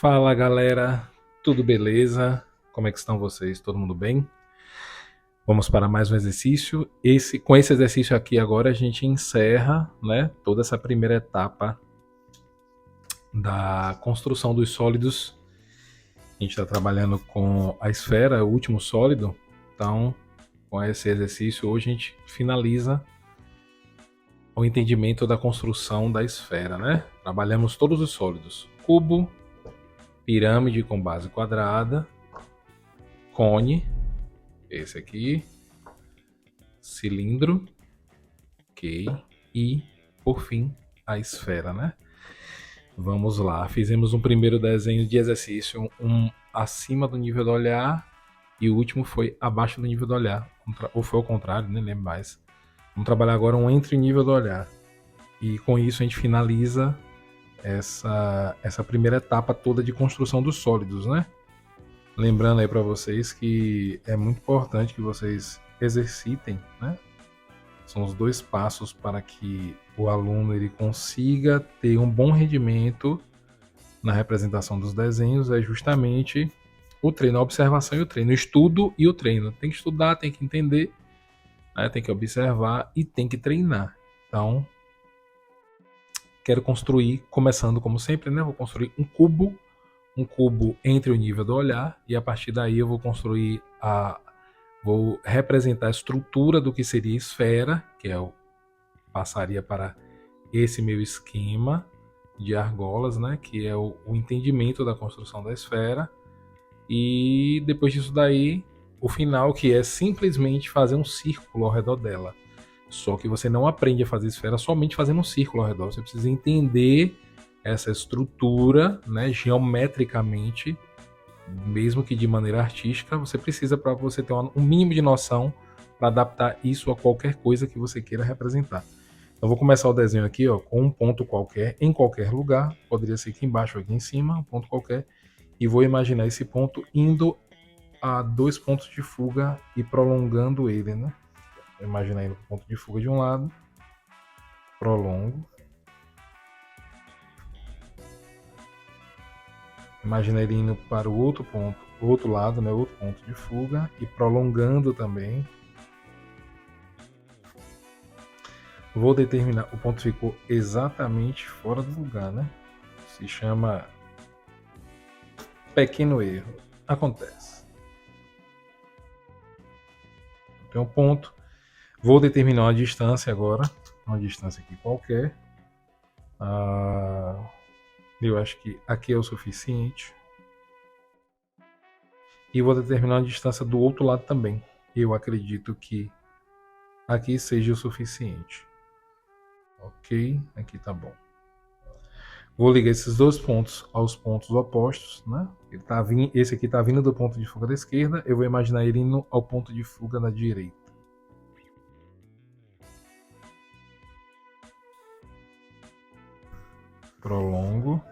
Fala galera, tudo beleza? Como é que estão vocês? Todo mundo bem? Vamos para mais um exercício. Com esse exercício aqui agora a gente encerra, né, toda essa primeira etapa da construção dos sólidos. A gente está trabalhando com a esfera, o último sólido. Então, com esse exercício hoje a gente finaliza o entendimento da construção da esfera, né? Trabalhamos todos os sólidos: cubo, pirâmide com base quadrada, cone, esse aqui, cilindro, ok, e por fim a esfera, né? Vamos lá, fizemos um primeiro desenho de exercício, um acima do nível do olhar e o último foi abaixo do nível do olhar, ou foi ao contrário, nem lembro mais. Vamos trabalhar agora um entre o nível do olhar e com isso a gente finaliza essa primeira etapa toda de construção dos sólidos, né? Lembrando aí para vocês que é muito importante que vocês exercitem, né? São os dois passos para que o aluno ele consiga ter um bom rendimento na representação dos desenhos, é justamente o treino, a observação e o treino, o estudo e o treino. Tem que estudar, tem que entender, né? Tem que observar e tem que treinar. Então, quero construir, começando como sempre, né? Vou construir um cubo entre o nível do olhar e a partir daí eu vou construir vou representar a estrutura do que seria esfera, que é passaria para esse meu esquema de argolas, né, que é o entendimento da construção da esfera. E depois disso daí, o final, que é simplesmente fazer um círculo ao redor dela. Só que você não aprende a fazer esfera somente fazendo um círculo ao redor. Você precisa entender essa estrutura, né, geometricamente, mesmo que de maneira artística. Você precisa, para você ter um mínimo de noção para adaptar isso a qualquer coisa que você queira representar. Então vou começar o desenho aqui, ó, com um ponto qualquer em qualquer lugar. Poderia ser aqui embaixo ou aqui em cima, um ponto qualquer. E vou imaginar esse ponto indo a dois pontos de fuga e prolongando ele, né? Imagina aí o ponto de fuga de um lado, prolongo. Imagina ele indo para o outro ponto, outro lado, né? Outro ponto de fuga e prolongando também. Vou determinar, o ponto ficou exatamente fora do lugar, né? Se chama pequeno erro. Acontece. Tem um ponto. Vou determinar uma distância agora. Uma distância aqui qualquer. Eu acho que aqui é o suficiente. E vou determinar a distância do outro lado também. Eu acredito que aqui seja o suficiente. Ok, aqui tá bom. Vou ligar esses dois pontos aos pontos opostos, né? Esse aqui está vindo do ponto de fuga da esquerda, eu vou imaginar ele indo ao ponto de fuga da direita. Prolongo.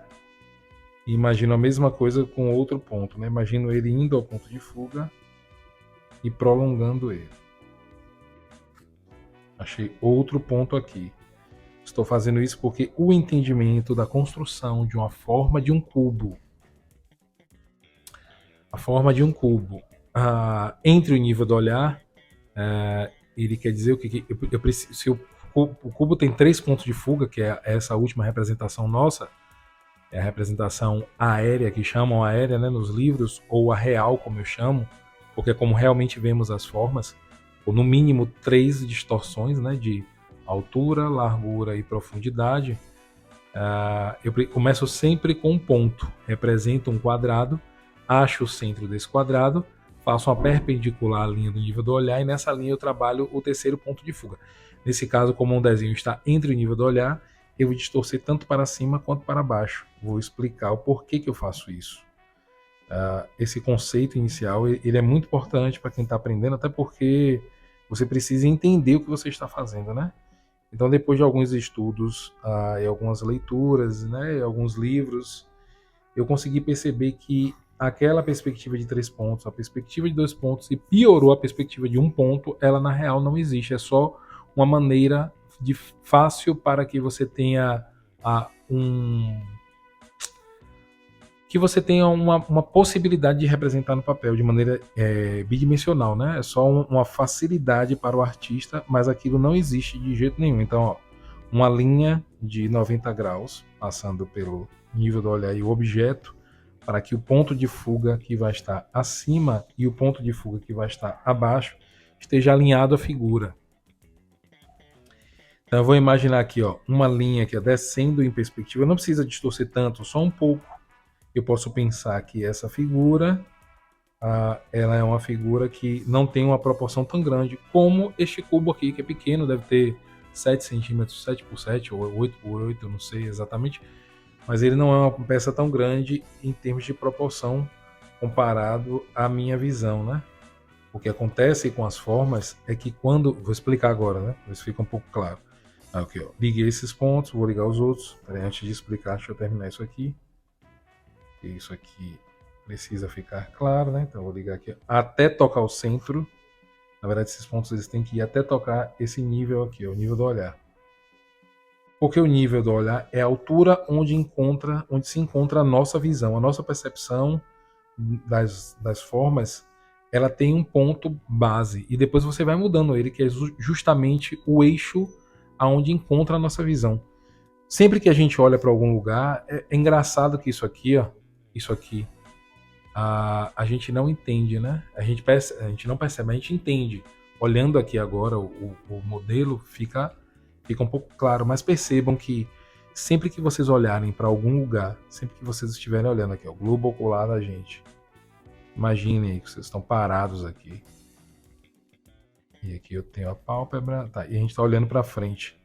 E imagino a mesma coisa com outro ponto, né? Imagino ele indo ao ponto de fuga e prolongando ele. Achei outro ponto aqui. Estou fazendo isso porque o entendimento da construção de uma forma de um cubo, a forma de um cubo, entre o nível do olhar, ele quer dizer o que eu preciso. Se o cubo tem 3 pontos de fuga, que é essa última representação nossa, é a representação aérea, que chamam aérea, né, nos livros, ou a real, como eu chamo, porque é como realmente vemos as formas, ou no mínimo 3 distorções, né, de altura, largura e profundidade. Eu começo sempre com um ponto, represento um quadrado, acho o centro desse quadrado, faço uma perpendicular à linha do nível do olhar e nessa linha eu trabalho o terceiro ponto de fuga. Nesse caso, como um desenho está entre o nível do olhar, eu vou distorcer tanto para cima quanto para baixo. Vou explicar o porquê que eu faço isso. Esse conceito inicial ele é muito importante para quem está aprendendo, até porque você precisa entender o que você está fazendo, né? Então, depois de alguns estudos e algumas leituras, né, e alguns livros, eu consegui perceber que aquela perspectiva de 3 pontos, a perspectiva de 2 pontos e piorou a perspectiva de 1 ponto, ela na real não existe. É só uma maneira fácil para que você tenha que você tenha uma possibilidade de representar no papel de maneira bidimensional, né? É só uma facilidade para o artista, mas aquilo não existe de jeito nenhum. Então, ó, uma linha de 90 graus, passando pelo nível do olhar e o objeto, para que o ponto de fuga que vai estar acima e o ponto de fuga que vai estar abaixo esteja alinhado à figura. Então eu vou imaginar aqui, ó, uma linha aqui, ó, descendo em perspectiva, não precisa distorcer tanto, só um pouco. Eu posso pensar que essa figura, ela é uma figura que não tem uma proporção tão grande como este cubo aqui, que é pequeno, deve ter 7 centímetros, 7 por 7 ou 8 por 8, eu não sei exatamente, mas ele não é uma peça tão grande em termos de proporção comparado à minha visão, né? O que acontece com as formas é que quando... Vou explicar agora, né? Ver se fica um pouco claro. Aqui, ó. Liguei esses pontos, vou ligar os outros. Antes de explicar, deixa eu terminar isso aqui. Isso aqui precisa ficar claro, né? Então eu vou ligar aqui, ó, até tocar o centro. Na verdade, esses pontos eles têm que ir até tocar esse nível aqui, ó, o nível do olhar. Porque o nível do olhar é a altura onde se encontra a nossa visão, a nossa percepção das formas. Ela tem um ponto base e depois você vai mudando ele, que é justamente o eixo aonde encontra a nossa visão. Sempre que a gente olha para algum lugar, é engraçado que isso aqui, ó, isso aqui, a gente não entende, né? A gente não percebe, mas a gente entende. Olhando aqui agora o modelo fica um pouco claro, mas percebam que sempre que vocês olharem para algum lugar, sempre que vocês estiverem olhando aqui, ó, o globo ocular da gente, imaginem aí que vocês estão parados aqui. E aqui eu tenho a pálpebra, tá, e a gente está olhando para frente.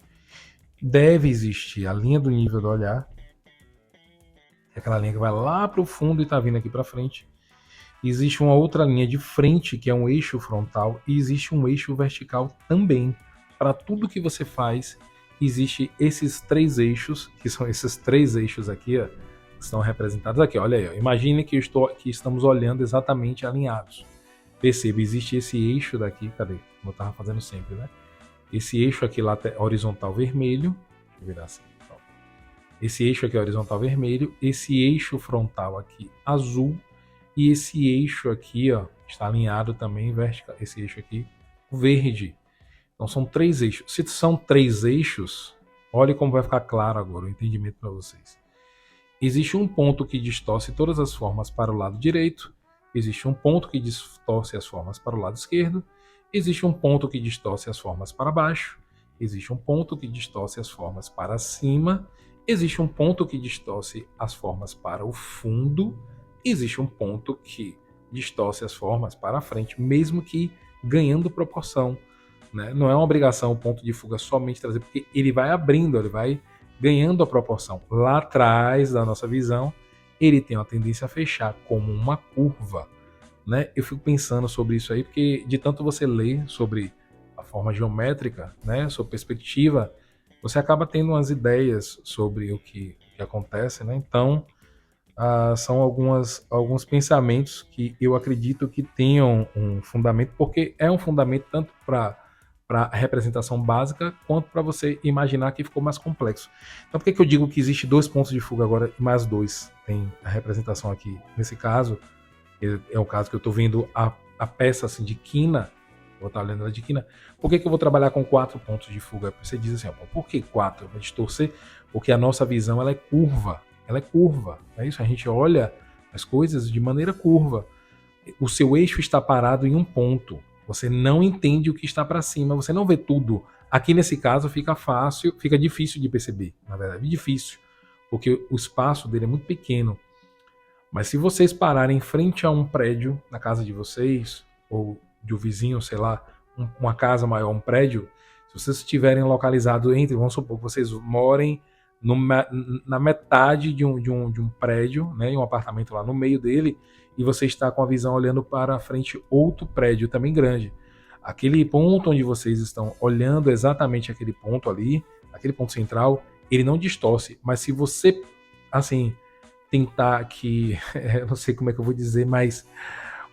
Deve existir a linha do nível do olhar, aquela linha que vai lá para o fundo e está vindo aqui para frente. Existe uma outra linha de frente, que é um eixo frontal, e existe um eixo vertical também. Para tudo que você faz, existe esses 3 eixos, que são esses 3 eixos aqui, ó, que estão representados aqui. Olha aí, ó. Imagine que estamos olhando exatamente alinhados. Perceba, existe esse eixo daqui, cadê? Como eu estava fazendo sempre, né? Esse eixo aqui horizontal vermelho, vou virar assim. Esse eixo aqui horizontal vermelho, esse eixo frontal aqui azul, e esse eixo aqui, ó, está alinhado também vertical, esse eixo aqui verde. Então são 3 eixos. Se são 3 eixos, olhe como vai ficar claro agora o entendimento para vocês. Existe um ponto que distorce todas as formas para o lado direito, existe um ponto que distorce as formas para o lado esquerdo, existe um ponto que distorce as formas para baixo, existe um ponto que distorce as formas para cima, existe um ponto que distorce as formas para o fundo, existe um ponto que distorce as formas para a frente, mesmo que ganhando proporção, né? Não é uma obrigação o ponto de fuga somente trazer, porque ele vai abrindo, ele vai ganhando a proporção. Lá atrás da nossa visão, ele tem uma tendência a fechar como uma curva, né? Eu fico pensando sobre isso aí, porque de tanto você ler sobre a forma geométrica, né, sobre perspectiva, você acaba tendo umas ideias sobre o que acontece, né? Então, são alguns pensamentos que eu acredito que tenham um fundamento, porque é um fundamento tanto para a representação básica, quanto para você imaginar que ficou mais complexo. Então, por que eu digo que existe 2 pontos de fuga agora e mais 2? Tem a representação aqui. Nesse caso, é o caso que eu estou vendo a peça assim, de quina, vou estar olhando ela de quina. Por que eu vou trabalhar com 4 pontos de fuga? Você diz assim, ó, por que 4? Vai distorcer? Porque a nossa visão ela é curva. Ela é curva. É isso, a gente olha as coisas de maneira curva. O seu eixo está parado em um ponto. Você não entende o que está para cima, você não vê tudo. Aqui nesse caso fica difícil de perceber, na verdade, difícil, porque o espaço dele é muito pequeno. Mas se vocês pararem em frente a um prédio na casa de vocês, ou de um vizinho, sei lá, uma casa maior, um prédio, se vocês estiverem localizados entre, vamos supor que vocês morem na metade de um prédio, né, em um apartamento lá no meio dele, e você está com a visão olhando para frente outro prédio também grande. Aquele ponto onde vocês estão olhando exatamente aquele ponto ali, aquele ponto central, ele não distorce, mas se você, assim, tentar aqui, não sei como é que eu vou dizer, mas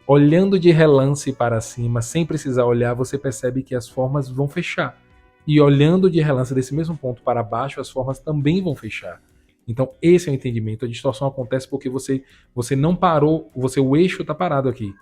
olhando de relance para cima, sem precisar olhar, você percebe que as formas vão fechar. E olhando de relance desse mesmo ponto para baixo, as formas também vão fechar. Então, esse é o entendimento. A distorção acontece porque você não parou, o eixo está parado aqui.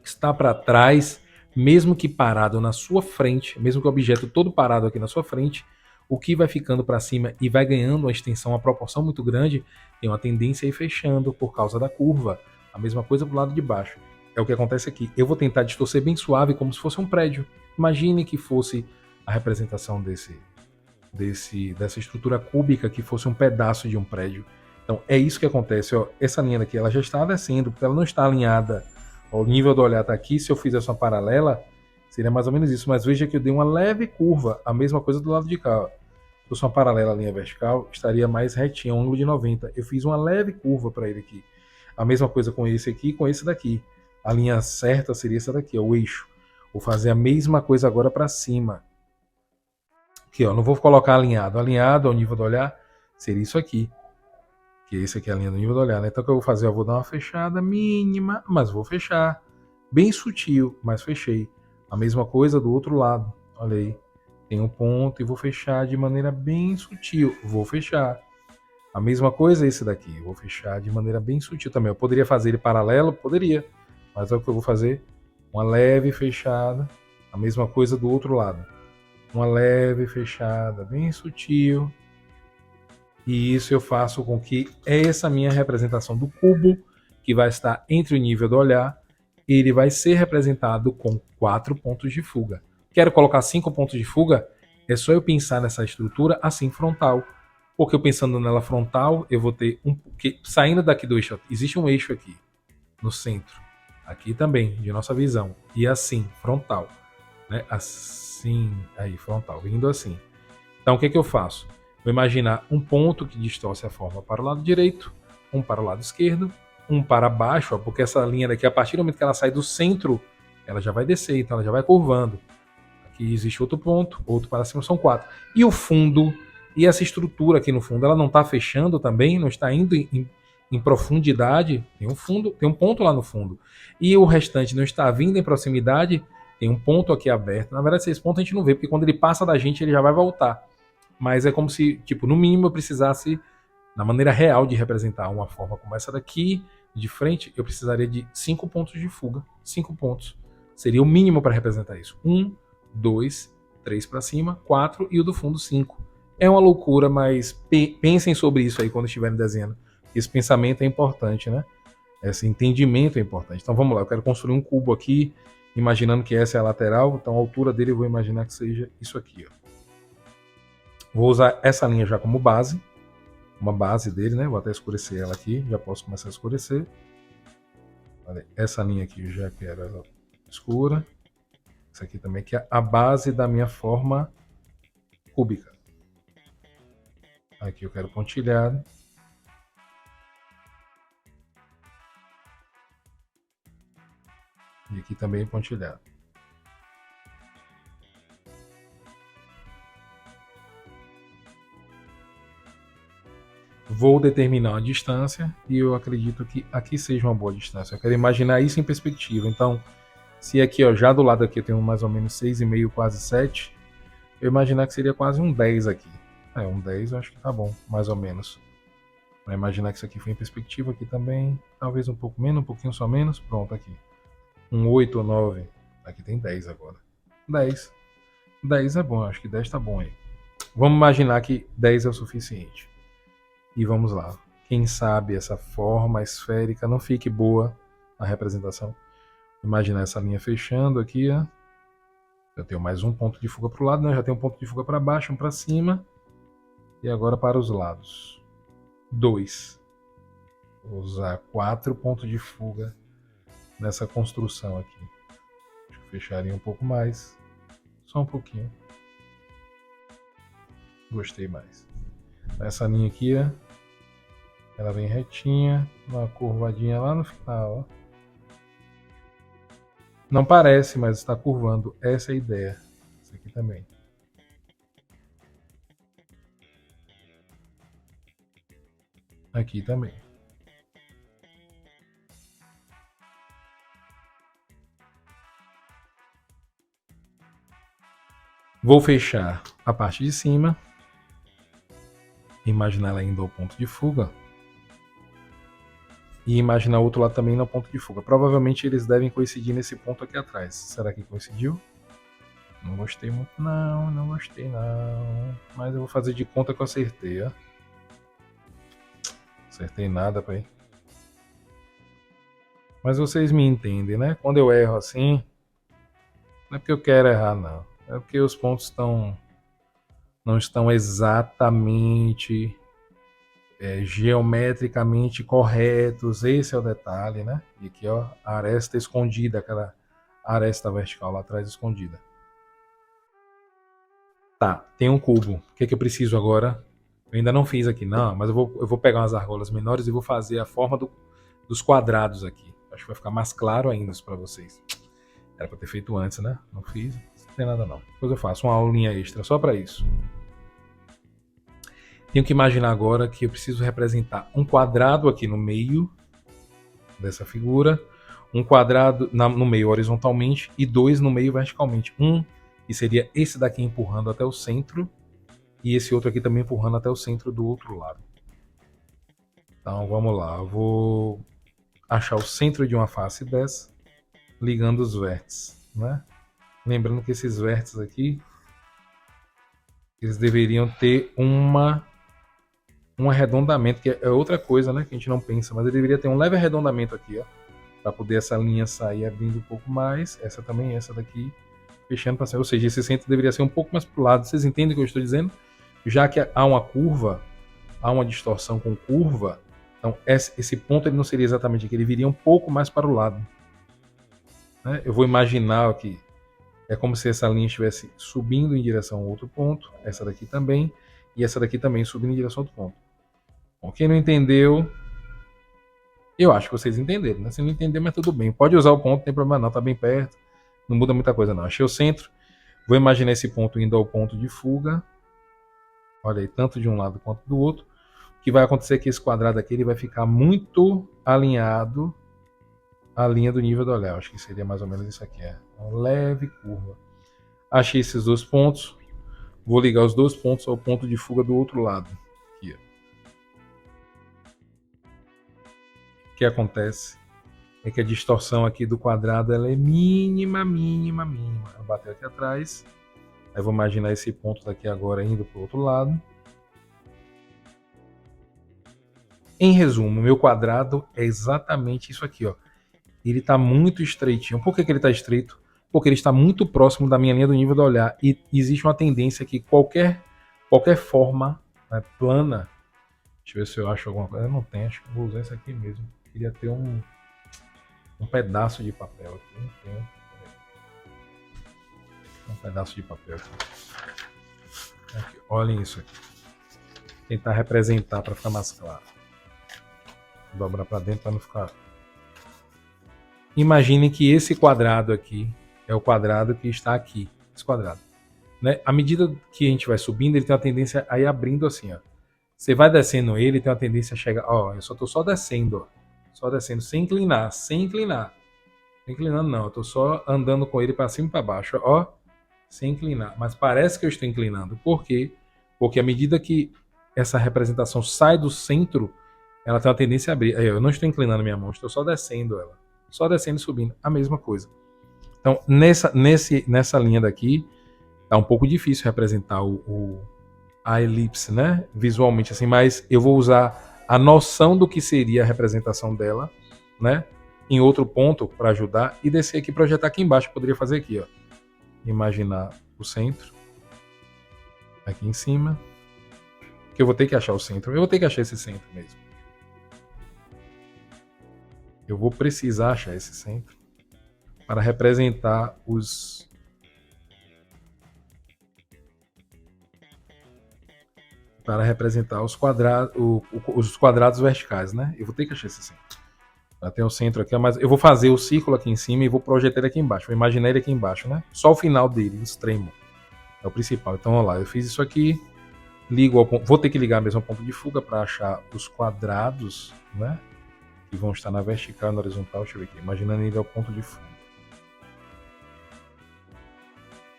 Está para trás, mesmo que parado na sua frente, mesmo que o objeto todo parado aqui na sua frente, o que vai ficando para cima e vai ganhando uma extensão, uma proporção muito grande, tem uma tendência a ir fechando por causa da curva. A mesma coisa pro lado de baixo. É o que acontece aqui. Eu vou tentar distorcer bem suave, como se fosse um prédio. Imagine que fosse a representação dessa estrutura cúbica, que fosse um pedaço de um prédio. Então é isso que acontece. Ó. Essa linha daqui ela já está descendo, porque ela não está alinhada. Ó, o nível do olhar está aqui. Se eu fizesse uma paralela, seria mais ou menos isso. Mas veja que eu dei uma leve curva. A mesma coisa do lado de cá. Ó. Se fosse uma paralela à linha vertical, estaria mais retinho, um ângulo de 90. Eu fiz uma leve curva para ele aqui. A mesma coisa com esse aqui e com esse daqui. A linha certa seria essa daqui, ó, o eixo. Vou fazer a mesma coisa agora para cima. Aqui, ó, não vou colocar alinhado. Alinhado ao nível do olhar seria isso aqui. Que esse aqui é a linha do nível do olhar, né? Então o que eu vou fazer? Eu vou dar uma fechada mínima, mas vou fechar. Bem sutil, mas fechei. A mesma coisa do outro lado. Olha aí. Tem um ponto e vou fechar de maneira bem sutil. Vou fechar. A mesma coisa esse daqui. Vou fechar de maneira bem sutil também. Eu poderia fazer ele paralelo? Poderia. Mas é o que eu vou fazer. Uma leve fechada. A mesma coisa do outro lado. Uma leve fechada, bem sutil. E isso eu faço com que essa minha representação do cubo, que vai estar entre o nível do olhar, ele vai ser representado com 4 pontos de fuga. Quero colocar 5 pontos de fuga? É só eu pensar nessa estrutura assim frontal. Porque eu pensando nela frontal, eu vou ter porque saindo daqui do eixo, existe um eixo aqui no centro, aqui também de nossa visão, e assim frontal, né? Assim, aí frontal, vindo assim. Então o que eu faço? Vou imaginar um ponto que distorce a forma para o lado direito, um para o lado esquerdo, um para baixo, ó, porque essa linha daqui, a partir do momento que ela sai do centro, ela já vai descer, então ela já vai curvando. Aqui existe outro ponto, outro para cima, são 4. E o fundo, e essa estrutura aqui no fundo, ela não está fechando também, não está indo em profundidade, tem um fundo, tem um ponto lá no fundo. E o restante não está vindo em proximidade, tem um ponto aqui aberto. Na verdade, esse ponto a gente não vê, porque quando ele passa da gente, ele já vai voltar. Mas é como se, tipo, no mínimo eu precisasse, na maneira real de representar uma forma como essa daqui, de frente, eu precisaria de 5 pontos de fuga. 5 pontos. Seria o mínimo para representar isso. 1, 2, 3 para cima, 4 e o do fundo 5. É uma loucura, mas pensem sobre isso aí quando estiverem desenhando. Esse pensamento é importante, né? Esse entendimento é importante. Então vamos lá, eu quero construir um cubo aqui, imaginando que essa é a lateral, então a altura dele eu vou imaginar que seja isso aqui, ó. Vou usar essa linha já como base, uma base dele, né? Vou até escurecer ela aqui, já posso começar a escurecer. Olha, essa linha aqui eu já quero ela escura. Essa aqui também que é a base da minha forma cúbica. Aqui eu quero pontilhado. E aqui também pontilhado. Vou determinar a distância e eu acredito que aqui seja uma boa distância. Eu quero imaginar isso em perspectiva. Então, se aqui, ó, já do lado aqui eu tenho mais ou menos 6,5, quase 7, eu imaginar que seria quase um 10 aqui. Um 10 eu acho que tá bom, mais ou menos. Vai imaginar que isso aqui foi em perspectiva aqui também. Talvez um pouco menos, um pouquinho só menos. Pronto, aqui. Um 8 ou 9. Aqui tem 10 agora. 10. 10 é bom, acho que 10 tá bom aí. Vamos imaginar que 10 é o suficiente. E vamos lá. Quem sabe essa forma esférica não fique boa a representação. Imaginar essa linha fechando aqui, ó. Eu tenho mais um ponto de fuga para o lado, né? Já tenho um ponto de fuga para baixo, um para cima. E agora para os lados. 2. Vou usar 4 pontos de fuga nessa construção aqui. Acho que fecharia um pouco mais. Só um pouquinho. Gostei mais. Essa linha aqui, ó. Ela vem retinha, uma curvadinha lá no final, ó. Não parece, mas está curvando. Essa é a ideia. Isso aqui também. Aqui também. Vou fechar a parte de cima. Imaginar ela indo ao ponto de fuga. E imaginar o outro lado também no ponto de fuga. Provavelmente eles devem coincidir nesse ponto aqui atrás. Será que coincidiu? Não gostei muito, não gostei não. Mas eu vou fazer de conta que eu acertei, ó. Acertei nada, pai. Mas vocês me entendem, né? Quando eu erro assim, não é porque eu quero errar, não. É porque os pontos não estão exatamente geometricamente corretos. Esse é o detalhe, né? E aqui, ó, a aresta escondida, aquela aresta vertical lá atrás escondida. Tá, tem um cubo. O que é que eu preciso agora? Eu ainda não fiz aqui, não, mas eu vou pegar umas argolas menores e vou fazer a forma dos quadrados aqui. Acho que vai ficar mais claro ainda isso pra vocês. Era pra ter feito antes, né? Não fiz, não tem nada não. Depois eu faço uma aulinha extra só pra isso. Tenho que imaginar agora que eu preciso representar um quadrado aqui no meio dessa figura, um quadrado no meio horizontalmente e dois no meio verticalmente. Um que seria esse daqui empurrando até o centro e esse outro aqui também empurrando até o centro do outro lado. Então vamos lá, eu vou achar o centro de uma face dessa, ligando os vértices, né? Lembrando que esses vértices aqui, eles deveriam ter um arredondamento, que é outra coisa, né, que a gente não pensa, mas ele deveria ter um leve arredondamento aqui, ó, para poder essa linha sair abrindo um pouco mais, essa também, essa daqui, fechando para cima, ou seja, esse centro deveria ser um pouco mais para o lado. Vocês entendem o que eu estou dizendo? Já que há uma curva, há uma distorção com curva, então esse ponto ele não seria exatamente aqui, ele viria um pouco mais para o lado, né? Eu vou imaginar aqui, é como se essa linha estivesse subindo em direção a outro ponto, essa daqui também, e essa daqui também subindo em direção a outro ponto. Bom, quem não entendeu, eu acho que vocês entenderam, né? Se não entender, mas tudo bem. Pode usar o ponto, não tem problema não, tá bem perto. Não muda muita coisa não. Achei o centro. Vou imaginar esse ponto indo ao ponto de fuga. Olha aí, tanto de um lado quanto do outro. O que vai acontecer é que esse quadrado aqui ele vai ficar muito alinhado à linha do nível do olhar. Acho que seria mais ou menos isso aqui. Uma leve curva. Achei esses dois pontos. Vou ligar os dois pontos ao ponto de fuga do outro lado. Aqui, ó. O que acontece é que a distorção aqui do quadrado ela é mínima, mínima, mínima. Eu bater aqui atrás. Aí vou imaginar esse ponto daqui agora indo para o outro lado. Em resumo, meu quadrado é exatamente isso aqui, ó. Ele está muito estreitinho. Por que ele está estreito? Porque ele está muito próximo da minha linha do nível do olhar. E existe uma tendência que qualquer forma, né, plana. Deixa eu ver se eu acho alguma coisa. Eu não tenho, acho que vou usar isso aqui mesmo. Queria ter um pedaço de papel aqui. Não tenho. Um pedaço de papel aqui. Olhem isso aqui. Tentar representar para ficar mais claro. Dobrar para dentro para não ficar. Imagine que esse quadrado aqui é o quadrado que está aqui. Esse quadrado. Né? À medida que a gente vai subindo, ele tem uma tendência a ir abrindo assim, ó. Você vai descendo ele, tem uma tendência a chegar. Ó, eu estou só descendo, ó. Só descendo, sem inclinar, sem inclinar. Inclinando não, eu estou só andando com ele para cima e para baixo, ó. Sem inclinar. Mas parece que eu estou inclinando. Por quê? Porque à medida que essa representação sai do centro, ela tem uma tendência a abrir. Eu não estou inclinando minha mão, estou só descendo ela. Só descendo e subindo. A mesma coisa. Então, nessa linha daqui, é um pouco difícil representar a elipse, né? Visualmente assim, mas eu vou usar a noção do que seria a representação dela, né? Em outro ponto para ajudar e descer aqui, projetar aqui embaixo. Eu poderia fazer aqui, ó. Imaginar o centro. Aqui em cima. Que eu vou ter que achar o centro. Eu vou ter que achar esse centro mesmo. Eu vou precisar achar esse centro para representar os quadrados verticais, né? Eu vou ter que achar esse centro. Tem o centro aqui, mas eu vou fazer o círculo aqui em cima e vou projetar ele aqui embaixo. Vou imaginar ele aqui embaixo, né? Só o final dele, o extremo. É o principal. Então, olha lá, eu fiz isso aqui, ligo ao ponto, vou ter que ligar mesmo ao ponto de fuga para achar os quadrados, né? Que vão estar na vertical e na horizontal. Deixa eu ver aqui, imaginando ele ao ponto de fuga.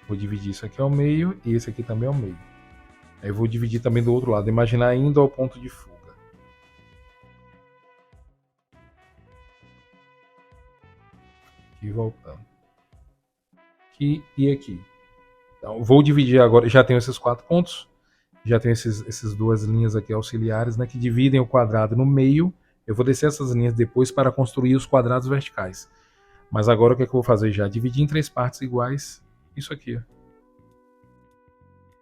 Vou dividir isso aqui ao meio e esse aqui também ao meio. Aí eu vou dividir também do outro lado, imaginar indo ao ponto de fuga. Aqui voltando. Aqui e aqui. Então, vou dividir agora, já tenho esses 4 pontos, já tenho essas 2 linhas aqui auxiliares, né, que dividem o quadrado no meio. Eu vou descer essas linhas depois para construir os quadrados verticais. Mas agora o que, é que eu vou fazer já? Dividir em 3 partes iguais, isso aqui. Ó.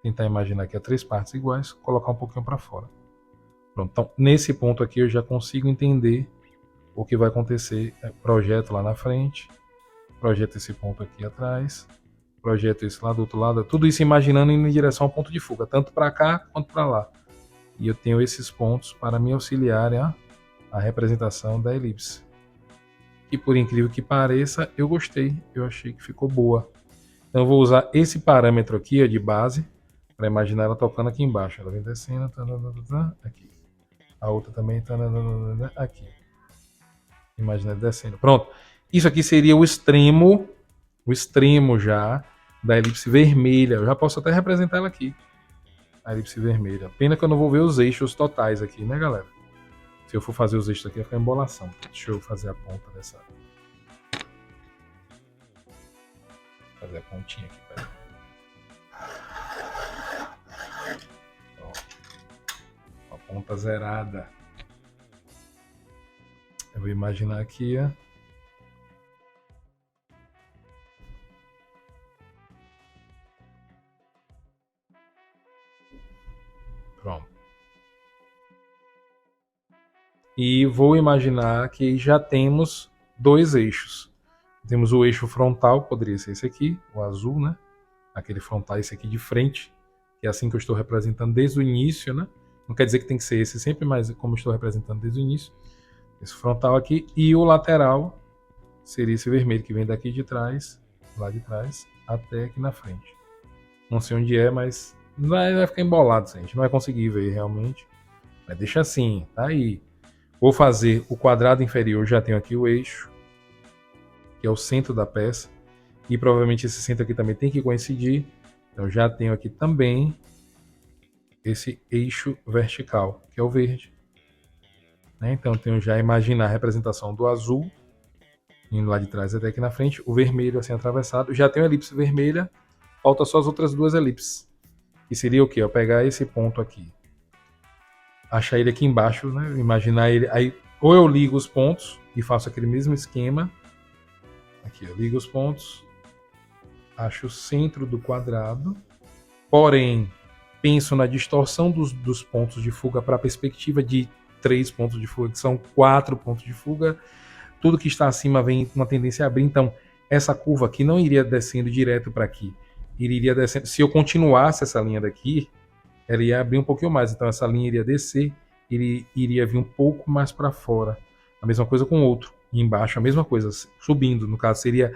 Tentar imaginar aqui 3 partes iguais, colocar um pouquinho para fora. Pronto, então nesse ponto aqui eu já consigo entender o que vai acontecer. Projeto lá na frente, projeto esse ponto aqui atrás, projeto esse lá do outro lado, tudo isso imaginando indo em direção ao ponto de fuga, tanto para cá quanto para lá. E eu tenho esses pontos para me auxiliarem a representação da elipse. E por incrível que pareça, eu gostei, eu achei que ficou boa. Então eu vou usar esse parâmetro aqui ó, de base, para imaginar ela tocando aqui embaixo. Ela vem descendo, aqui. A outra também, aqui. Imagina ela descendo. Pronto. Isso aqui seria o extremo já da elipse vermelha. Eu já posso até representar ela aqui. A elipse vermelha. Pena que eu não vou ver os eixos totais aqui, né, galera? Se eu for fazer os eixos aqui, vai ficar embolação. Deixa eu fazer a ponta dessa. Fazer a pontinha aqui, peraí. Ó, a ponta zerada. Eu vou imaginar aqui, ó. Pronto. E vou imaginar que já temos 2 eixos. Temos o eixo frontal, poderia ser esse aqui, o azul, né? Aquele frontal, esse aqui de frente, que é assim que eu estou representando desde o início, né? Não quer dizer que tem que ser esse sempre, mas como eu estou representando desde o início. Esse frontal aqui. E o lateral seria esse vermelho que vem daqui de trás, lá de trás, até aqui na frente. Não sei onde é, mas vai ficar embolado, assim. A gente não vai conseguir ver realmente. Mas deixa assim, tá aí. Vou fazer o quadrado inferior, já tenho aqui o eixo, que é o centro da peça. E provavelmente esse centro aqui também tem que coincidir. Então já tenho aqui também esse eixo vertical, que é o verde. Então eu tenho já imaginar a representação do azul, indo lá de trás até aqui na frente, o vermelho assim atravessado. Já tenho a elipse vermelha, falta só as outras 2 elipses. Que seria o quê? Eu pegar esse ponto aqui, achar ele aqui embaixo, né? Imaginar ele. Aí, ou eu ligo os pontos e faço aquele mesmo esquema. Aqui, eu ligo os pontos, acho o centro do quadrado, porém, penso na distorção dos pontos de fuga para a perspectiva de 3 pontos de fuga, que são 4 pontos de fuga. Tudo que está acima vem com uma tendência a abrir. Então, essa curva aqui não iria descendo direto para aqui. Iria descendo. Se eu continuasse essa linha daqui, ela ia abrir um pouquinho mais. Então, essa linha iria descer, ele iria vir um pouco mais para fora. A mesma coisa com o outro. E embaixo, a mesma coisa, subindo. No caso, seria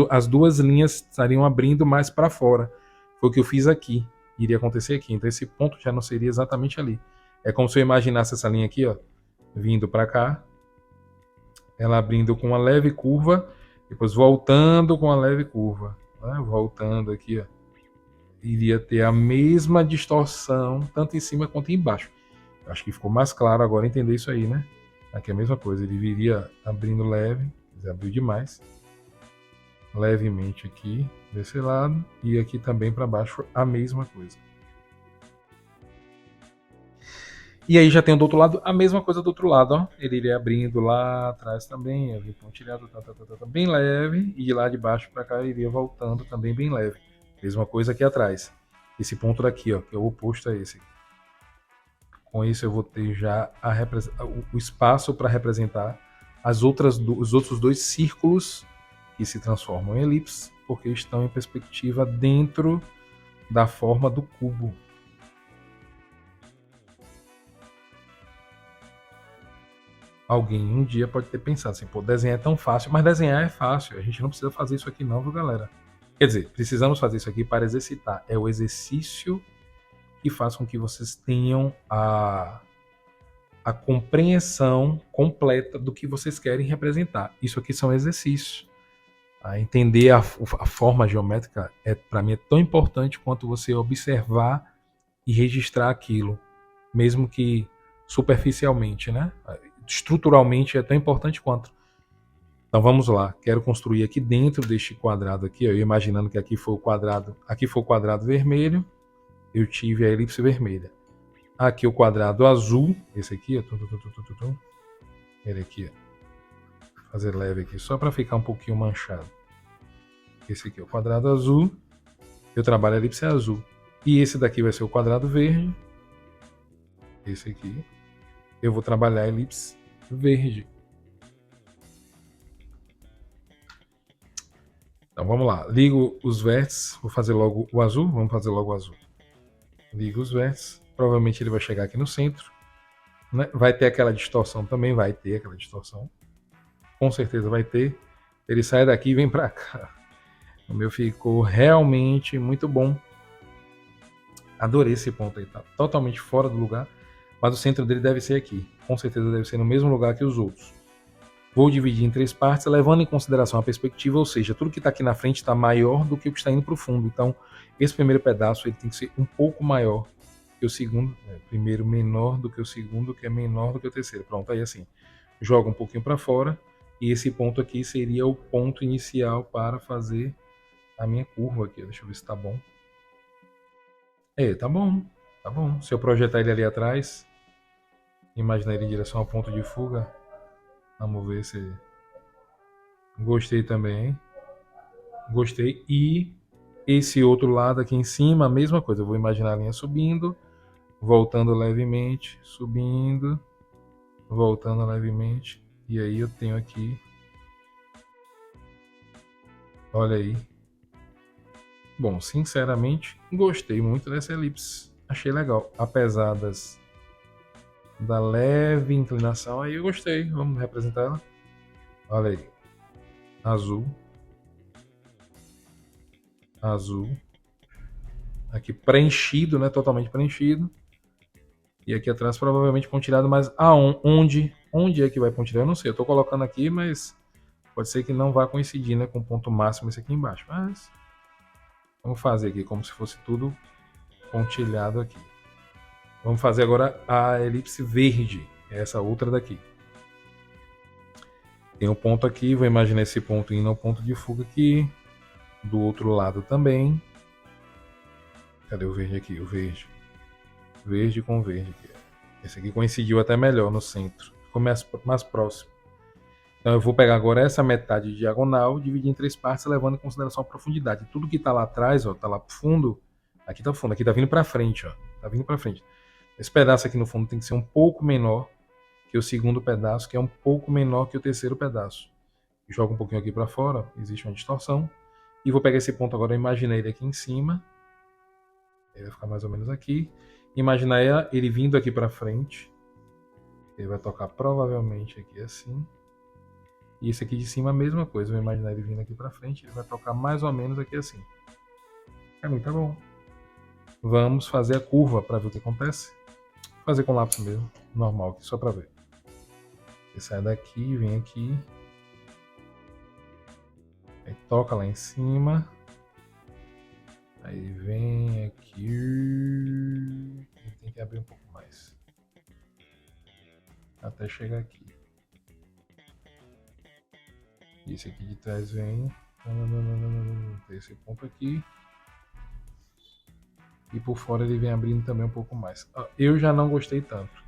as 2 linhas estariam abrindo mais para fora. Foi o que eu fiz aqui. Iria acontecer aqui. Então, esse ponto já não seria exatamente ali. É como se eu imaginasse essa linha aqui, ó, vindo para cá, ela abrindo com uma leve curva, depois voltando com uma leve curva, né? Voltando aqui, ó, iria ter a mesma distorção tanto em cima quanto embaixo. Eu acho que ficou mais claro agora entender isso aí, né? Aqui é a mesma coisa, ele viria abrindo leve, abriu demais, levemente aqui desse lado e aqui também para baixo a mesma coisa. E aí já tem do outro lado a mesma coisa do outro lado, ó. Ele iria abrindo lá atrás também, ali pontilhado, bem leve, e de lá de baixo para cá iria voltando também bem leve. Mesma coisa aqui atrás. Esse ponto daqui, ó, que é o oposto a esse. Com isso eu vou ter já o espaço para representar os outros 2 círculos que se transformam em elipse, porque estão em perspectiva dentro da forma do cubo. Alguém um dia pode ter pensado assim, pô, desenhar é tão fácil, mas desenhar é fácil, a gente não precisa fazer isso aqui não, viu, galera? Quer dizer, precisamos fazer isso aqui para exercitar, é o exercício que faz com que vocês tenham a compreensão completa do que vocês querem representar. Isso aqui são exercícios. Entender a forma geométrica, para mim, é tão importante quanto você observar e registrar aquilo, mesmo que superficialmente, né? Estruturalmente é tão importante quanto. Então vamos lá, quero construir aqui dentro deste quadrado aqui, ó, eu imaginando que aqui foi o quadrado vermelho, eu tive a elipse vermelha. Aqui o quadrado azul, esse aqui, ó, ele aqui, ó, fazer leve aqui, só para ficar um pouquinho manchado. Esse aqui é o quadrado azul, eu trabalho a elipse azul. E esse daqui vai ser o quadrado verde, esse aqui, eu vou trabalhar a elipse verde. Então vamos lá, ligo os vértices, vou fazer logo o azul, vamos fazer logo o azul. Ligo os vértices, provavelmente ele vai chegar aqui no centro, né? Vai ter aquela distorção também, vai ter aquela distorção, com certeza vai ter. Ele sai daqui e vem para cá. O meu ficou realmente muito bom. Adorei esse ponto aí, tá totalmente fora do lugar, mas o centro dele deve ser aqui, com certeza deve ser no mesmo lugar que os outros. Vou dividir em 3 partes, levando em consideração a perspectiva, ou seja, tudo que está aqui na frente está maior do que o que está indo para o fundo. Então, esse primeiro pedaço ele tem que ser um pouco maior que o segundo, primeiro menor do que o segundo, que é menor do que o terceiro. Pronto, aí assim, joga um pouquinho para fora, e esse ponto aqui seria o ponto inicial para fazer a minha curva aqui. Deixa eu ver se está bom. Tá bom, tá bom. Se eu projetar ele ali atrás, imaginar ele em direção ao ponto de fuga, vamos ver se... Gostei também, hein? Gostei. E esse outro lado aqui em cima, a mesma coisa. Eu vou imaginar a linha subindo, voltando levemente, subindo, voltando levemente. E aí eu tenho aqui... Olha aí. Bom, sinceramente, gostei muito dessa elipse. Achei legal. Apesar da leve inclinação, aí eu gostei. Vamos representar ela. Olha aí. Azul. Azul. Aqui preenchido, né? Totalmente preenchido. E aqui atrás provavelmente pontilhado, mas aonde? Onde é que vai pontilhar? Eu não sei. Eu tô colocando aqui, mas pode ser que não vá coincidir, né, com o ponto máximo esse aqui embaixo. Mas vamos fazer aqui como se fosse tudo pontilhado aqui. Vamos fazer agora a elipse verde, essa outra daqui. Tem um ponto aqui, vou imaginar esse ponto indo ao ponto de fuga aqui. Do outro lado também. Cadê o verde aqui? O verde. Verde com verde aqui. Esse aqui coincidiu até melhor no centro. Ficou mais próximo. Então eu vou pegar agora essa metade diagonal, dividir em 3 partes, levando em consideração a profundidade. Tudo que está lá atrás, ó, tá lá pro fundo. Aqui tá fundo, aqui tá vindo para frente, ó. Tá vindo para frente. Esse pedaço aqui no fundo tem que ser um pouco menor que o segundo pedaço, que é um pouco menor que o terceiro pedaço. Jogo um pouquinho aqui para fora, existe uma distorção. E vou pegar esse ponto agora, eu imaginei ele aqui em cima. Ele vai ficar mais ou menos aqui. Imaginar ele vindo aqui para frente. Ele vai tocar provavelmente aqui assim. E esse aqui de cima a mesma coisa. Vou imaginar ele vindo aqui para frente. Ele vai tocar mais ou menos aqui assim. Pra mim tá bom. Vamos fazer a curva para ver o que acontece. Vou fazer com lápis mesmo, normal aqui, só para ver. Ele sai daqui, vem aqui. Aí toca lá em cima. Aí vem aqui. E tem que abrir um pouco mais. Até chegar aqui. E esse aqui de trás vem. Tem esse ponto aqui. E por fora ele vem abrindo também um pouco mais. Eu já não gostei tanto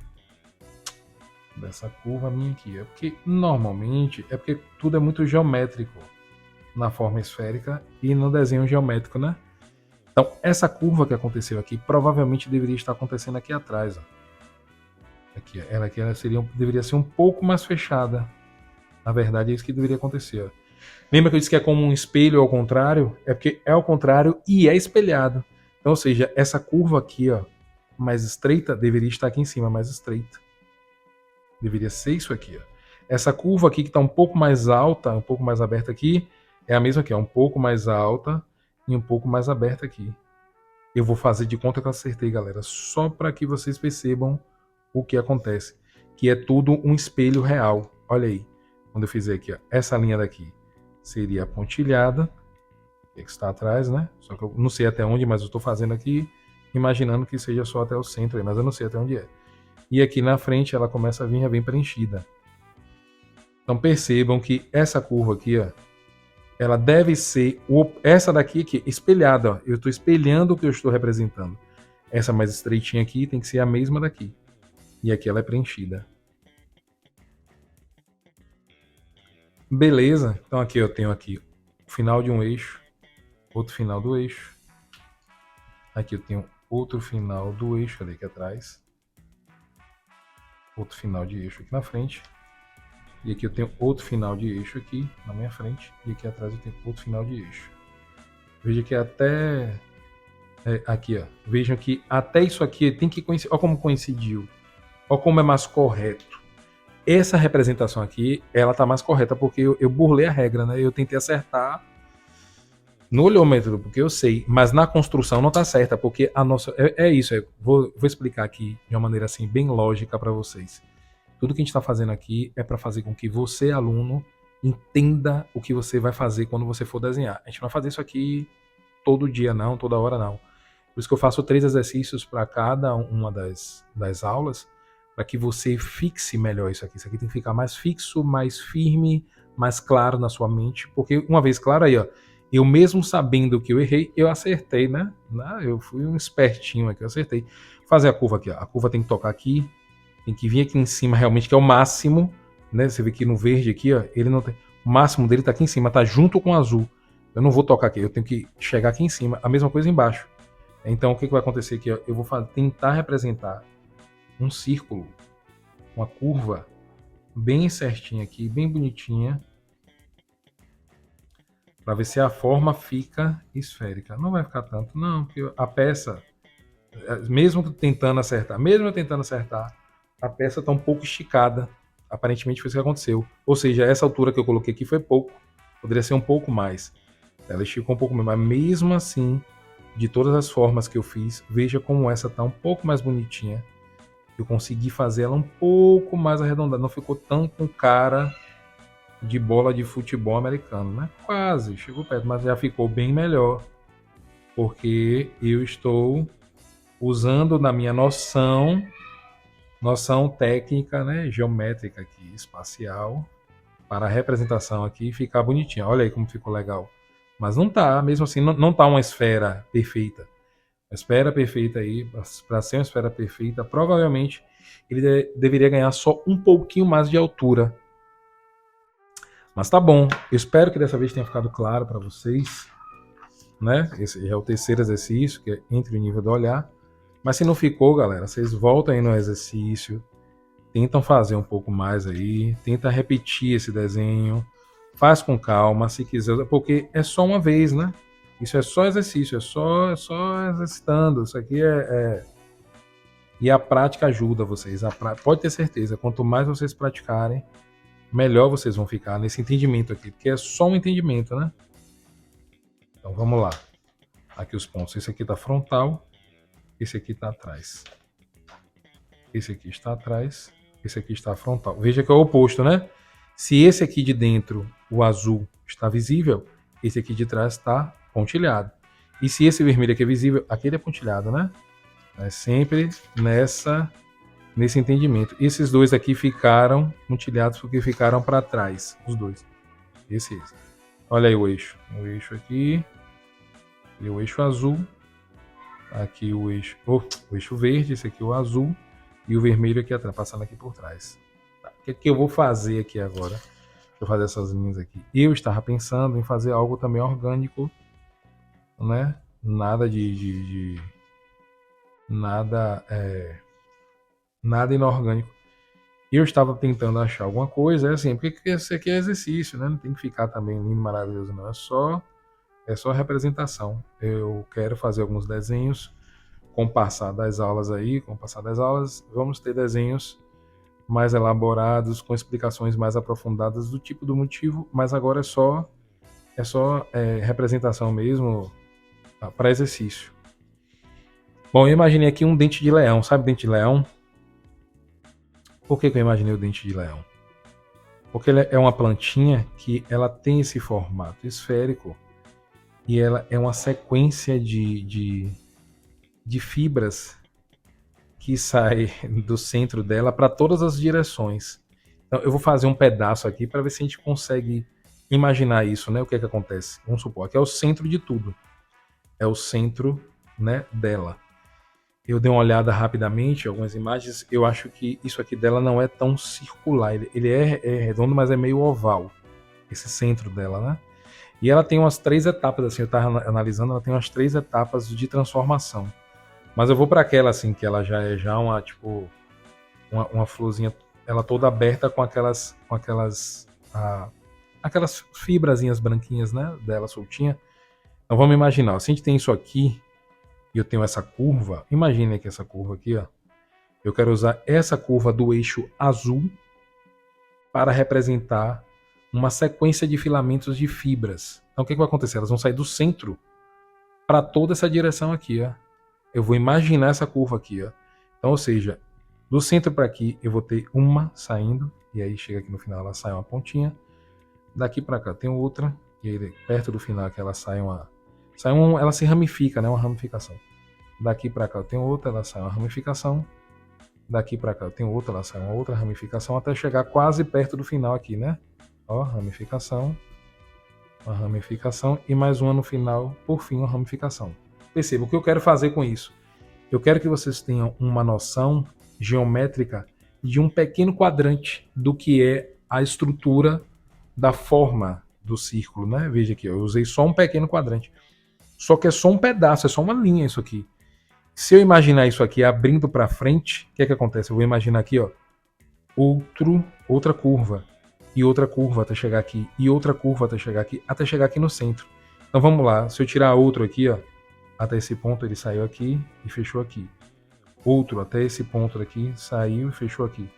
dessa curva minha aqui. É porque normalmente é porque tudo é muito geométrico na forma esférica e no desenho geométrico, né? Então essa curva que aconteceu aqui provavelmente deveria estar acontecendo aqui atrás. Ó. Aqui, ela deveria ser um pouco mais fechada. Na verdade é isso que deveria acontecer. Ó. Lembra que eu disse que é como um espelho ao contrário? É porque é ao contrário e é espelhado. Então, ou seja, essa curva aqui, ó, mais estreita, deveria estar aqui em cima, mais estreita. Deveria ser isso aqui, ó. Essa curva aqui que está um pouco mais alta, um pouco mais aberta aqui, é a mesma aqui, ó, um pouco mais alta e um pouco mais aberta aqui. Eu vou fazer de conta que eu acertei, galera, só para que vocês percebam o que acontece. Que é tudo um espelho real. Olha aí, quando eu fizer aqui, ó, essa linha daqui seria pontilhada, que está atrás, né? Só que eu não sei até onde, mas eu estou fazendo aqui. imaginando que seja só até o centro, mas eu não sei até onde é. E aqui na frente ela começa a vir bem preenchida. Então percebam que essa curva aqui, ó, ela deve ser essa daqui aqui, espelhada. Ó. Eu estou espelhando o que eu estou representando. Essa mais estreitinha aqui tem que ser a mesma daqui. E aqui ela é preenchida. Beleza? Então aqui eu tenho aqui o final de um eixo, outro final do eixo. Aqui eu tenho outro final do eixo ali aqui atrás. Outro final de eixo aqui na frente. E aqui eu tenho outro final de eixo aqui na minha frente. E aqui atrás eu tenho outro final de eixo. Veja que até... aqui, ó. Vejam que até isso aqui tem que coincidir. Olha como coincidiu. Olha como é mais correto. Essa representação aqui, ela tá mais correta porque eu burlei a regra, né? Eu tentei acertar no olhômetro, porque eu sei, mas na construção não tá certa, porque a nossa... É isso, vou explicar aqui de uma maneira assim bem lógica para vocês. Tudo que a gente está fazendo aqui é para fazer com que você, aluno, entenda o que você vai fazer quando você for desenhar. A gente não vai fazer isso aqui todo dia não, toda hora não. Por isso que eu faço 3 exercícios para cada uma das aulas, para que você fixe melhor isso aqui. Isso aqui tem que ficar mais fixo, mais firme, mais claro na sua mente, porque uma vez claro aí, ó, eu mesmo sabendo que eu errei, eu acertei, né? Eu fui um espertinho aqui, eu acertei. Fazer a curva aqui, ó. A curva tem que tocar aqui, tem que vir aqui em cima realmente, que é o máximo, né? Você vê que no verde aqui, ó, ele não tem... O máximo dele tá aqui em cima, tá junto com o azul. Eu não vou tocar aqui, eu tenho que chegar aqui em cima. A mesma coisa embaixo. Então, o que vai acontecer aqui? Ó? Eu vou tentar representar um círculo, uma curva bem certinha aqui, bem bonitinha, para ver se a forma fica esférica. Não vai ficar tanto, não, porque a peça, mesmo eu tentando acertar, a peça está um pouco esticada. Aparentemente foi isso que aconteceu. Ou seja, essa altura que eu coloquei aqui foi pouco. Poderia ser um pouco mais. Ela esticou um pouco mais, mas mesmo assim, de todas as formas que eu fiz, veja como essa está um pouco mais bonitinha. Eu consegui fazer ela um pouco mais arredondada. Não ficou tão com cara de bola de futebol americano, né? Quase, chegou perto, mas já ficou bem melhor. Porque eu estou usando na minha noção técnica, né, geométrica aqui, espacial, para a representação aqui ficar bonitinha. Olha aí como ficou legal. Mas não tá, mesmo assim, não tá uma esfera perfeita. A esfera perfeita aí, para ser uma esfera perfeita, provavelmente ele deveria ganhar só um pouquinho mais de altura. Mas tá bom. Eu espero que dessa vez tenha ficado claro para vocês, né? Esse é o terceiro exercício, que é entre o nível do olhar. Mas se não ficou, galera, vocês voltam aí no exercício, tentam fazer um pouco mais aí, tenta repetir esse desenho, faz com calma, se quiser, porque é só uma vez, né? Isso é só exercício, é só exercitando. Isso aqui E a prática ajuda vocês. Pode ter certeza, quanto mais vocês praticarem, melhor vocês vão ficar nesse entendimento aqui, porque é só um entendimento, né? Então vamos lá. Aqui os pontos. Esse aqui está frontal, esse aqui está atrás. Esse aqui está atrás, esse aqui está frontal. Veja que é o oposto, né? Se esse aqui de dentro, o azul, está visível, esse aqui de trás está pontilhado. E se esse vermelho aqui é visível, aquele é pontilhado, né? É sempre nesse entendimento. Esses dois aqui ficaram pontilhados porque ficaram para trás, os dois. Esse. Olha aí o eixo. O eixo aqui e o eixo azul. Aqui o eixo verde, esse aqui é o azul. E o vermelho aqui atrás, passando aqui por trás. Tá. O que eu vou fazer aqui agora? Deixa eu fazer essas linhas aqui. Eu estava pensando em fazer algo também orgânico, né? Nada nada inorgânico. Eu estava tentando achar alguma coisa, assim, porque isso aqui é exercício, né? Não tem que ficar também lindo, maravilhoso, não. É só representação. Eu quero fazer alguns desenhos. Com o passar das aulas aí, vamos ter desenhos mais elaborados, com explicações mais aprofundadas do tipo do motivo, mas agora é só representação mesmo para exercício. Bom, eu imaginei aqui um dente de leão, sabe dente de leão? Por que eu imaginei o dente de leão? Porque ele é uma plantinha que ela tem esse formato esférico e ela é uma sequência de de fibras que sai do centro dela para todas as direções. Então, eu vou fazer um pedaço aqui para ver se a gente consegue imaginar isso, né? O que é que acontece? Vamos supor, aqui é o centro de tudo. É o centro, né, dela. Eu dei uma olhada rapidamente em algumas imagens. Eu acho que isso aqui dela não é tão circular. Ele é redondo, mas é meio oval. Esse centro dela, né? E ela tem umas 3 etapas, assim, eu estava analisando, ela tem umas 3 etapas de transformação. Mas eu vou para aquela, assim, que ela já é já uma, tipo, uma florzinha, ela toda aberta com aquelas fibrazinhas branquinhas, né, dela soltinha. Então vamos imaginar, ó, se a gente tem isso aqui, e eu tenho essa curva, imagine que essa curva aqui, ó, eu quero usar essa curva do eixo azul para representar uma sequência de filamentos de fibras. Então o que vai acontecer? Elas vão sair do centro para toda essa direção aqui, ó. Eu vou imaginar essa curva aqui, ó. Então, ou seja, do centro para aqui eu vou ter uma saindo, e aí chega aqui no final ela sai uma pontinha. Daqui para cá tem outra, e aí perto do final que ela sai ela se ramifica, né, uma ramificação. Daqui para cá eu tenho outra, ela sai uma ramificação. Daqui para cá eu tenho outra, ela sai uma outra ramificação até chegar quase perto do final aqui, né? Ó, ramificação, uma ramificação e mais uma no final, por fim, uma ramificação. Perceba o que eu quero fazer com isso. Eu quero que vocês tenham uma noção geométrica de um pequeno quadrante do que é a estrutura da forma do círculo, né? Veja aqui, eu usei só um pequeno quadrante. Só que é só um pedaço, é só uma linha isso aqui. Se eu imaginar isso aqui abrindo para frente, o que é que acontece? Eu vou imaginar aqui, ó, outra curva e outra curva até chegar aqui e outra curva até chegar aqui no centro. Então vamos lá, se eu tirar outro aqui, ó, até esse ponto ele saiu aqui e fechou aqui. Outro até esse ponto aqui saiu e fechou aqui.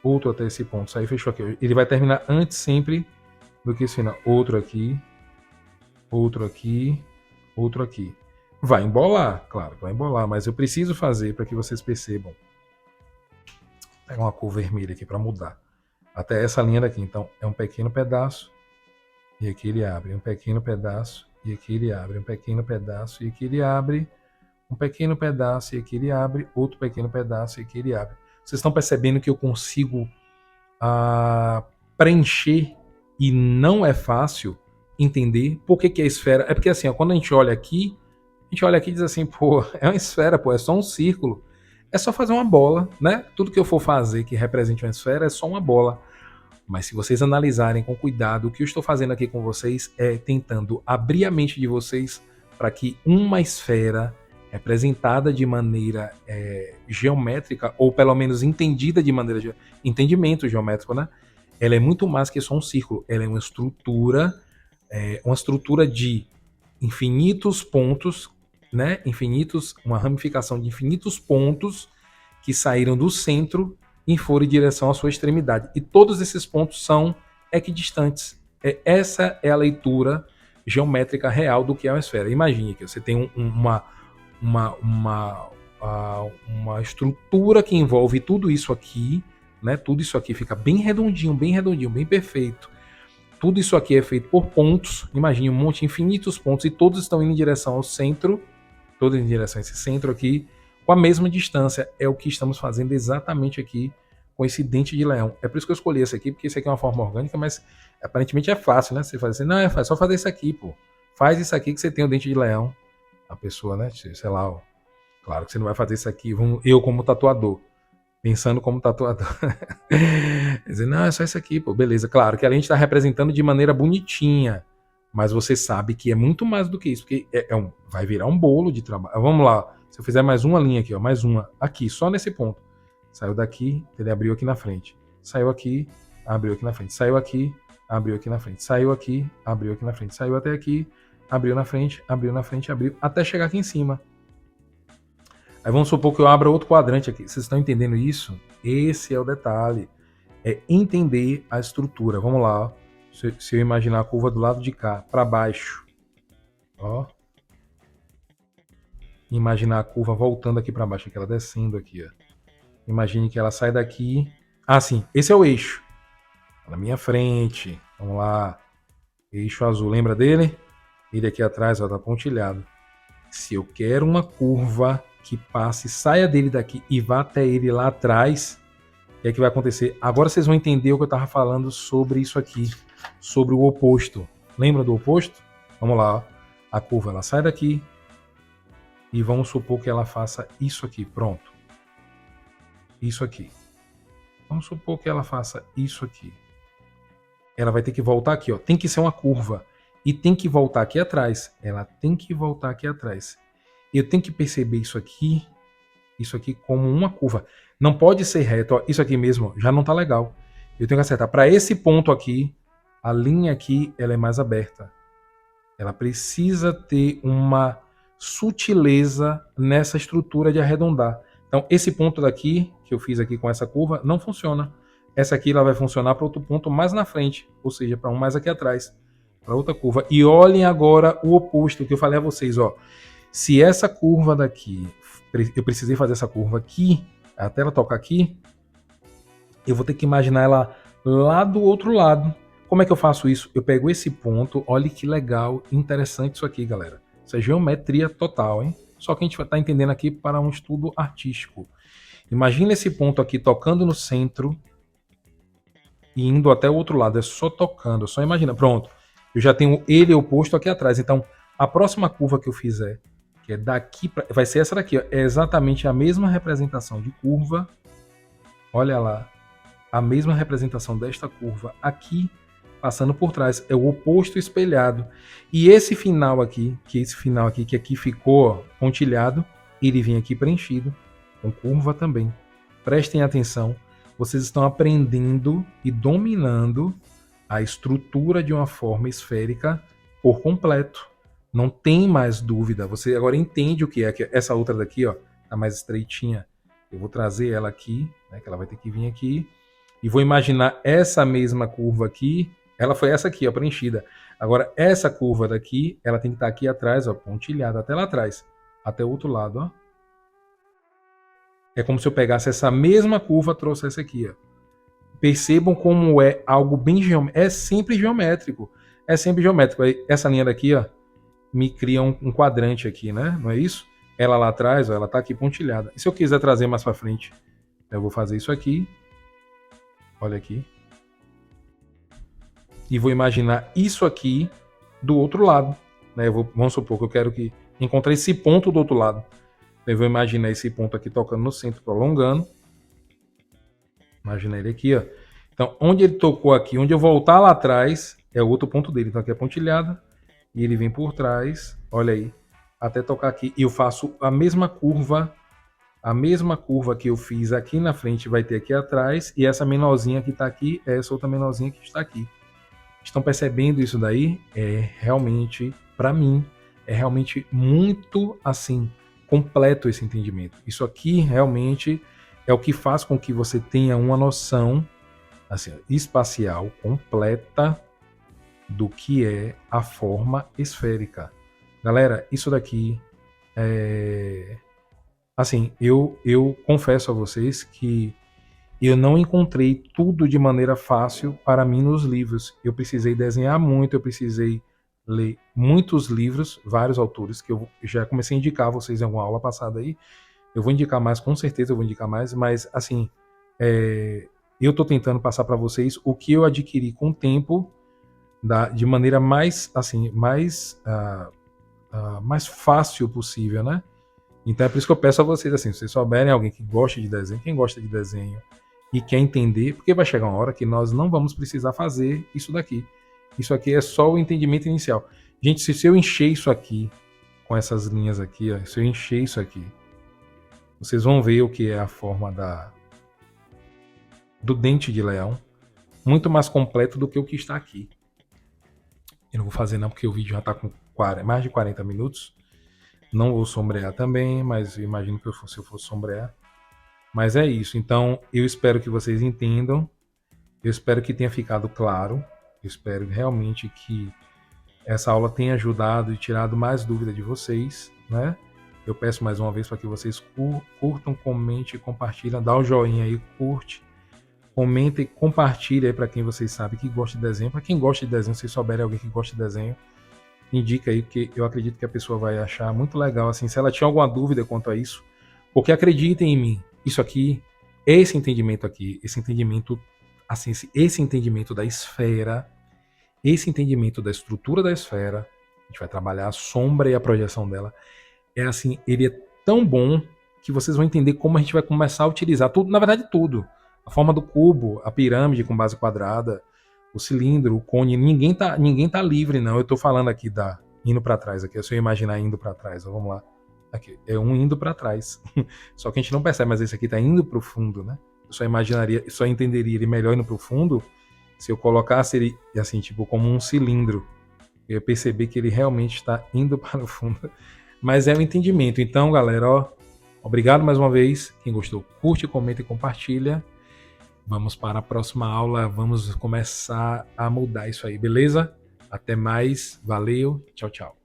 Outro até esse ponto saiu e fechou aqui. Ele vai terminar antes sempre do que esse final. Outro aqui, outro aqui, outro aqui. Vai embolar, claro, vai embolar, mas eu preciso fazer para que vocês percebam. Vou pegar uma cor vermelha aqui para mudar. Até essa linha daqui. Então, é um pequeno pedaço e aqui ele abre. Um pequeno pedaço e aqui ele abre. Um pequeno pedaço e aqui ele abre. Um pequeno pedaço e aqui ele abre. Outro pequeno pedaço e aqui ele abre. Vocês estão percebendo que eu consigo preencher e não é fácil entender por que é esfera. É porque assim, ó, quando a gente olha aqui e diz assim, pô, é uma esfera, pô, é só um círculo. É só fazer uma bola, né? Tudo que eu for fazer que represente uma esfera é só uma bola. Mas se vocês analisarem com cuidado, o que eu estou fazendo aqui com vocês é tentando abrir a mente de vocês para que uma esfera representada de maneira geométrica, ou pelo menos entendida de maneira entendimento geométrico, né? Ela é muito mais que só um círculo. Ela é uma estrutura de infinitos pontos, né? Uma ramificação de infinitos pontos que saíram do centro e foram em direção à sua extremidade. E todos esses pontos são equidistantes. Essa é a leitura geométrica real do que é uma esfera. Imagine que você tem uma estrutura que envolve tudo isso aqui, né? Tudo isso aqui fica bem redondinho, bem perfeito. Tudo isso aqui é feito por pontos. Imagine um monte de infinitos pontos e todos estão indo em direção ao centro, todos em direção a esse centro aqui, com a mesma distância. É o que estamos fazendo exatamente aqui com esse dente de leão. É por isso que eu escolhi esse aqui, porque esse aqui é uma forma orgânica, mas aparentemente é fácil, né? Você faz assim, não, é fácil, só fazer isso aqui, pô. Faz isso aqui que você tem o dente de leão. A pessoa, né? Sei lá, ó. Claro que você não vai fazer isso aqui. Eu como tatuador. Pensando como tatuador. Dizer, não, é só isso aqui, pô. Beleza. Claro que a gente está representando de maneira bonitinha. Mas você sabe que é muito mais do que isso. Porque vai virar um bolo de trabalho. Vamos lá. Se eu fizer mais uma linha aqui, ó. Mais uma. Aqui, só nesse ponto. Saiu daqui, ele abriu aqui na frente. Saiu aqui, abriu aqui na frente. Saiu aqui, abriu aqui na frente. Saiu aqui, abriu aqui na frente. Saiu até aqui, abriu na frente, abriu na frente, abriu. Até chegar aqui em cima. Aí vamos supor que eu abra outro quadrante aqui. Vocês estão entendendo isso? Esse é o detalhe. É entender a estrutura. Vamos lá. Ó. Se eu imaginar a curva do lado de cá, para baixo. Ó. Imaginar a curva voltando aqui para baixo, aquela descendo aqui. Ó. Imagine que ela sai daqui. Ah, sim. Esse é o eixo. Na minha frente. Vamos lá. Eixo azul. Lembra dele? Ele aqui atrás, ó, tá pontilhado. Se eu quero uma curva que passe, saia dele daqui e vá até ele lá atrás, o que é que vai acontecer? Agora vocês vão entender o que eu estava falando sobre isso aqui, sobre o oposto. Lembra do oposto? Vamos lá, ó. A curva ela sai daqui e vamos supor que ela faça isso aqui, pronto. Isso aqui. Vamos supor que ela faça isso aqui. Ela vai ter que voltar aqui, ó. Tem que ser uma curva e tem que voltar aqui atrás. Ela tem que voltar aqui atrás. Eu tenho que perceber isso aqui como uma curva. Não pode ser reto, ó. Isso aqui mesmo já não tá legal. Eu tenho que acertar. Para esse ponto aqui, a linha aqui ela é mais aberta. Ela precisa ter uma sutileza nessa estrutura de arredondar. Então, esse ponto daqui, que eu fiz aqui com essa curva, não funciona. Essa aqui ela vai funcionar para outro ponto mais na frente, ou seja, para um mais aqui atrás, para outra curva. E olhem agora o oposto que eu falei a vocês, ó. Se essa curva daqui, eu precisei fazer essa curva aqui, até ela tocar aqui, eu vou ter que imaginar ela lá do outro lado. Como é que eu faço isso? Eu pego esse ponto, olha que legal, interessante isso aqui, galera. Isso é geometria total, hein? Só que a gente vai estar entendendo aqui para um estudo artístico. Imagina esse ponto aqui tocando no centro e indo até o outro lado. É só tocando, só imagina. Pronto, eu já tenho ele oposto aqui atrás. Então, a próxima curva que eu fizer, que é daqui para... vai ser essa daqui, ó. É exatamente a mesma representação de curva. Olha lá, a mesma representação desta curva aqui, passando por trás, é o oposto espelhado. E esse final aqui, que aqui ficou ó, pontilhado, ele vem aqui preenchido, com curva também. Prestem atenção, vocês estão aprendendo e dominando a estrutura de uma forma esférica por completo. Não tem mais dúvida, você agora entende o que é, que essa outra daqui, ó, tá mais estreitinha. Eu vou trazer ela aqui, né, que ela vai ter que vir aqui, e vou imaginar essa mesma curva aqui. Ela foi essa aqui, ó, preenchida. Agora, essa curva daqui, ela tem que estar aqui atrás, ó, pontilhada, até lá atrás. Até o outro lado, ó. É como se eu pegasse essa mesma curva e trouxesse aqui, ó. Percebam como é algo bem geométrico. É sempre geométrico. É sempre geométrico. Aí, essa linha daqui, ó, me cria um quadrante aqui, né? Não é isso? Ela lá atrás, ó, ela tá aqui pontilhada. E se eu quiser trazer mais para frente, eu vou fazer isso aqui. Olha aqui. E vou imaginar isso aqui do outro lado. Né? Vamos supor que eu quero que encontrar esse ponto do outro lado. Eu vou imaginar esse ponto aqui tocando no centro, prolongando. Imagina ele aqui, ó. Então, onde ele tocou aqui, onde eu voltar lá atrás, é o outro ponto dele. Então, aqui é pontilhada. E ele vem por trás, olha aí, até tocar aqui. E eu faço a mesma curva que eu fiz aqui na frente vai ter aqui atrás. E essa menorzinha que está aqui é essa outra menorzinha que está aqui. Estão percebendo isso daí? É realmente, para mim, é realmente muito, assim, completo esse entendimento. Isso aqui realmente é o que faz com que você tenha uma noção, assim, espacial completa do que é a forma esférica. Galera, isso daqui é... Assim, eu confesso a vocês que eu não encontrei tudo de maneira fácil para mim nos livros. Eu precisei desenhar muito, eu precisei ler muitos livros, vários autores, que eu já comecei a indicar a vocês em alguma aula passada aí. Eu vou indicar mais, com certeza eu vou indicar mais, mas assim, eu estou tentando passar para vocês o que eu adquiri com o tempo, de maneira mais, assim, mais fácil possível, né? Então é por isso que eu peço a vocês, assim, se vocês souberem alguém que gosta de desenho, quem gosta de desenho, e quer entender, porque vai chegar uma hora que nós não vamos precisar fazer isso daqui. Isso aqui é só o entendimento inicial. Gente, se eu encher isso aqui, com essas linhas aqui, ó, se eu encher isso aqui, vocês vão ver o que é a forma do dente de leão, muito mais completo do que o que está aqui. Eu não vou fazer não, porque o vídeo já está com mais de 40 minutos. Não vou sombrear também, mas eu imagino que se eu fosse sombrear. Mas é isso, então eu espero que vocês entendam, eu espero que tenha ficado claro, eu espero realmente que essa aula tenha ajudado e tirado mais dúvida de vocês, né? Eu peço mais uma vez para que vocês curtam, comentem, compartilhem, dá um joinha aí, curte, comenta e compartilha aí para quem vocês sabem que gosta de desenho, para quem gosta de desenho, se souberem alguém que gosta de desenho, indica aí, porque eu acredito que a pessoa vai achar muito legal, assim, se ela tinha alguma dúvida quanto a isso, Porque acreditem em mim, isso aqui, esse entendimento aqui, esse entendimento, assim, esse entendimento da esfera, esse entendimento da estrutura da esfera, a gente vai trabalhar a sombra e a projeção dela, é assim, ele é tão bom que vocês vão entender como a gente vai começar a utilizar tudo, na verdade tudo. A forma do cubo, a pirâmide com base quadrada, o cilindro, o cone, ninguém tá livre não. Eu tô falando aqui da indo para trás aqui, é só imaginar indo para trás, vamos lá. Aqui, é um indo para trás. Só que a gente não percebe, mas esse aqui tá indo pro fundo, né? Eu só imaginaria, só entenderia ele melhor indo pro fundo se eu colocasse ele assim, tipo, como um cilindro. Eu ia perceber que ele realmente está indo para o fundo. Mas é o entendimento. Então, galera, ó, obrigado mais uma vez. Quem gostou, curte, comenta e compartilha. Vamos para a próxima aula. Vamos começar a mudar isso aí, beleza? Até mais. Valeu. Tchau, tchau.